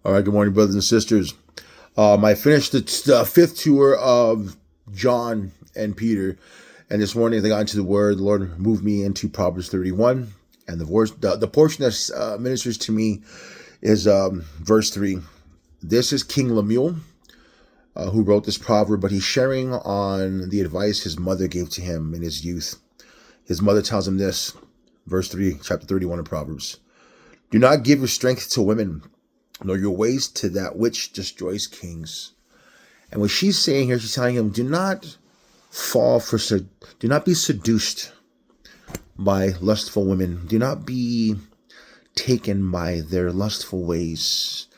All right, good morning, brothers and sisters. I finished the fifth tour of John and Peter, and this morning as I got into the Word, the Lord moved me into Proverbs 31, and the portion that ministers to me is verse 3. This is King Lemuel, who wrote this proverb, but he's sharing on the advice his mother gave to him in his youth. His mother tells him this, verse 3, chapter 31 of Proverbs. Do not give your strength to women, nor your ways to that which destroys kings. And what she's saying here, she's telling him, do not be seduced by lustful women. Do not be taken by their lustful ways.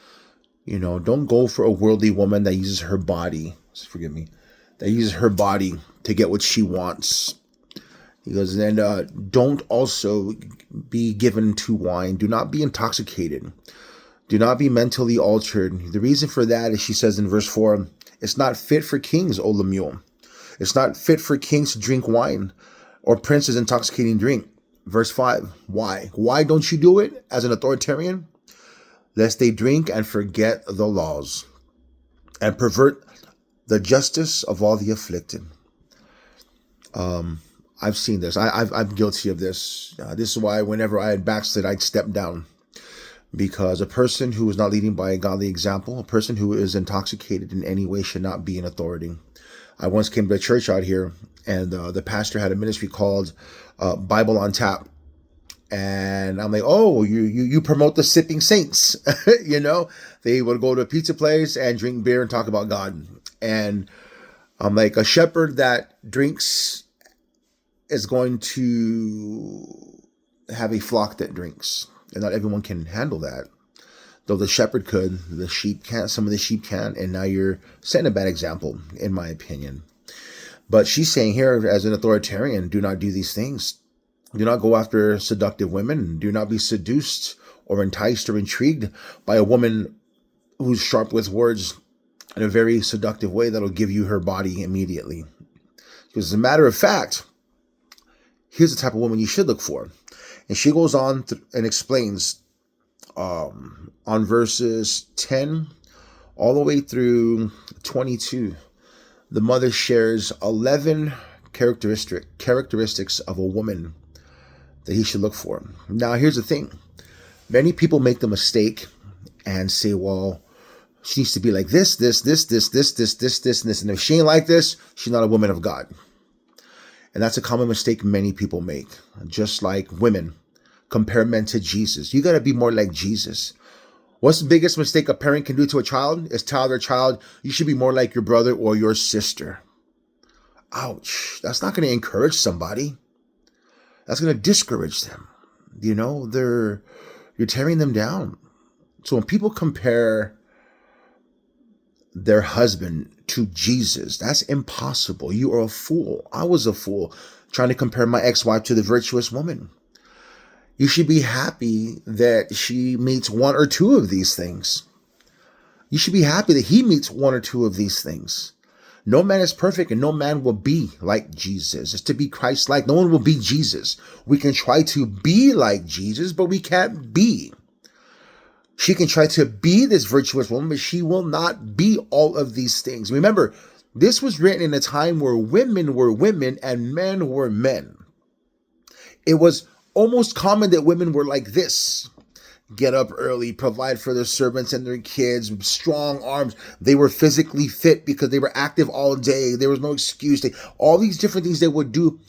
Don't go for a worldly woman that uses her body. That uses her body to get what she wants. He goes, and don't also be given to wine. Do not be intoxicated. Do not be mentally altered. The reason for that is, she says in verse 4, it's not fit for kings, O Lemuel. It's not fit for kings to drink wine or princes intoxicating drink. Verse 5, why? Why don't you do it as an authoritarian? Lest they drink and forget the laws and pervert the justice of all the afflicted. I've seen this. I'm guilty of this. This is why whenever I had backslid, I'd step down. Because a person who is not leading by a godly example, a person who is intoxicated in any way should not be in authority. I once came to a church out here, and the pastor had a ministry called Bible on Tap. And I'm like, oh, you promote the sipping saints. They would go to a pizza place and drink beer and talk about God. And I'm like, a shepherd that drinks is going to have a flock that drinks. And not everyone can handle that. Though the shepherd could, the sheep can't, some of the sheep can't, and now you're setting a bad example, in my opinion. But she's saying here, as an authoritarian, do not do these things. Do not go after seductive women. Do not be seduced or enticed or intrigued by a woman who's sharp with words in a very seductive way that'll give you her body immediately. Because as a matter of fact, here's the type of woman you should look for. And she goes on and explains on verses 10 all the way through 22. The mother shares 11 characteristics of a woman that he should look for. Now, here's the thing. Many people make the mistake and say, well, she needs to be like this, and this. And if she ain't like this, she's not a woman of God. And that's a common mistake many people make. Just like women compare men to Jesus. You got to be more like Jesus. What's the biggest mistake a parent can do to a child? Is tell their child, you should be more like your brother or your sister. Ouch. That's not going to encourage somebody. That's going to discourage them. You're tearing them down. So when people compare their husband to Jesus, that's impossible. You are a fool. I was a fool trying to compare my ex-wife to the virtuous woman. You should be happy that she meets one or two of these things. You should be happy that he meets one or two of these things. No man is perfect, and no man will be like Jesus. It's to be Christ-like. No one will be Jesus. We can try to be like Jesus, but we can't be. She can try to be this virtuous woman, but she will not be all of these things. Remember, this was written in a time where women were women and men were men. It was almost common that women were like this. Get up early, provide for their servants and their kids, strong arms. They were physically fit because they were active all day. There was no excuse. All these different things they would do.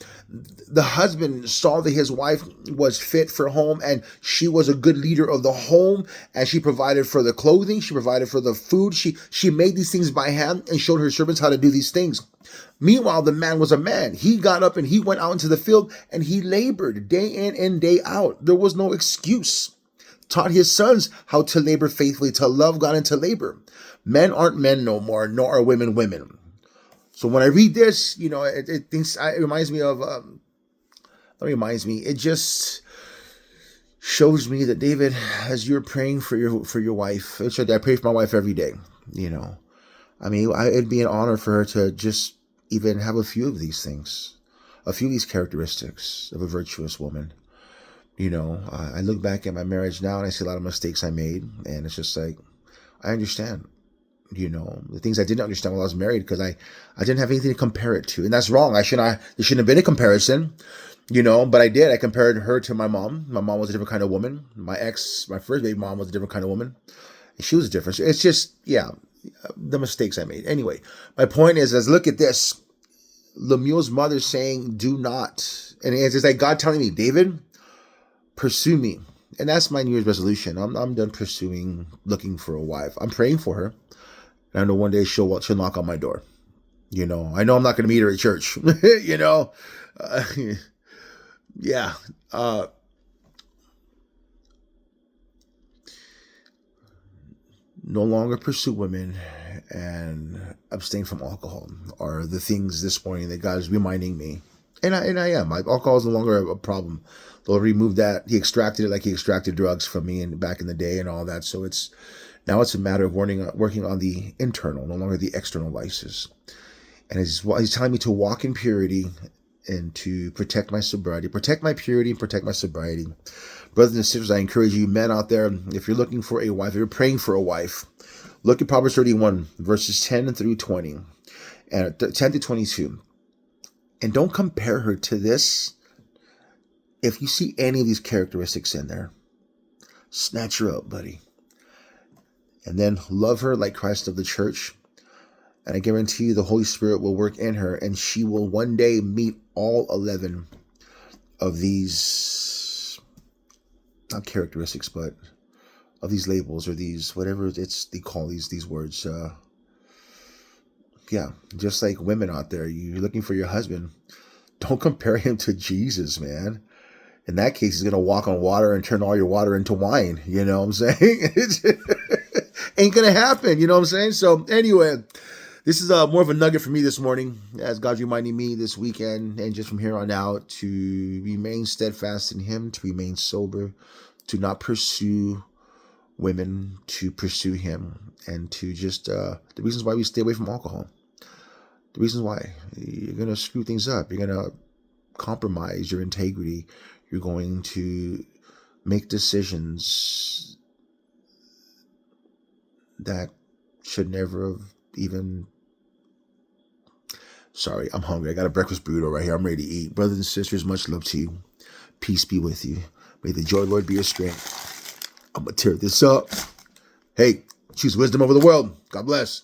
The husband saw that his wife was fit for home, and she was a good leader of the home, and she provided for the clothing. She provided for the food. She made these things by hand and showed her servants how to do these things. Meanwhile, the man was a man. He got up and he went out into the field and he labored day in and day out. There was no excuse. Taught his sons how to labor faithfully, to love God and to labor. Men aren't men no more, nor are women women. So when I read this, it reminds me of, it just shows me that, David, as you're praying for your wife, I pray for my wife every day, it'd be an honor for her to just even have a few of these things, a few of these characteristics of a virtuous woman. I look back at my marriage now and I see a lot of mistakes I made, and it's just like, I understand, the things I didn't understand while I was married because I didn't have anything to compare it to. And that's wrong. There shouldn't have been a comparison, but I did. I compared her to my mom. My mom was a different kind of woman. My first baby mom was a different kind of woman. And she was different. So it's just, yeah, the mistakes I made. Anyway, my point is look at this. Lemuel's mother saying, do not. And it's just like God telling me, David, pursue me. And that's my New Year's resolution. I'm done pursuing, looking for a wife. I'm praying for her. And I know one day she'll knock on my door. I know I'm not going to meet her at church. Yeah. No longer pursue women and abstain from alcohol are the things this morning that God is reminding me. And I am. Alcohol is no longer a problem. The Lord removed that. He extracted it like he extracted drugs from me and back in the day and all that. So now it's a matter of working on the internal, no longer the external vices. And he's telling me to walk in purity and to protect my sobriety, protect my purity and protect my sobriety. Brothers and sisters, I encourage you men out there, if you're looking for a wife, if you're praying for a wife, look at Proverbs 31, verses 10 through 20, and 10 to 22. And don't compare her to this. If you see any of these characteristics in there, snatch her up, buddy. And then love her like Christ of the church. And I guarantee you the Holy Spirit will work in her and she will one day meet all 11 of these, not characteristics, but of these labels or these, whatever they call these words. Yeah, just like women out there, you're looking for your husband. Don't compare him to Jesus, man. In that case, he's going to walk on water and turn all your water into wine. You know what I'm saying? It ain't going to happen. You know what I'm saying? So anyway, this is more of a nugget for me this morning as God's reminding me this weekend and just from here on out to remain steadfast in him, to remain sober, to not pursue women, to pursue him, and to just the reasons why we stay away from alcohol. The reasons why. You're going to screw things up. You're going to compromise your integrity. You're going to make decisions that should never have even... Sorry, I'm hungry. I got a breakfast burrito right here. I'm ready to eat. Brothers and sisters, much love to you. Peace be with you. May the joy of the Lord be your strength. I'm going to tear this up. Hey, choose wisdom over the world. God bless.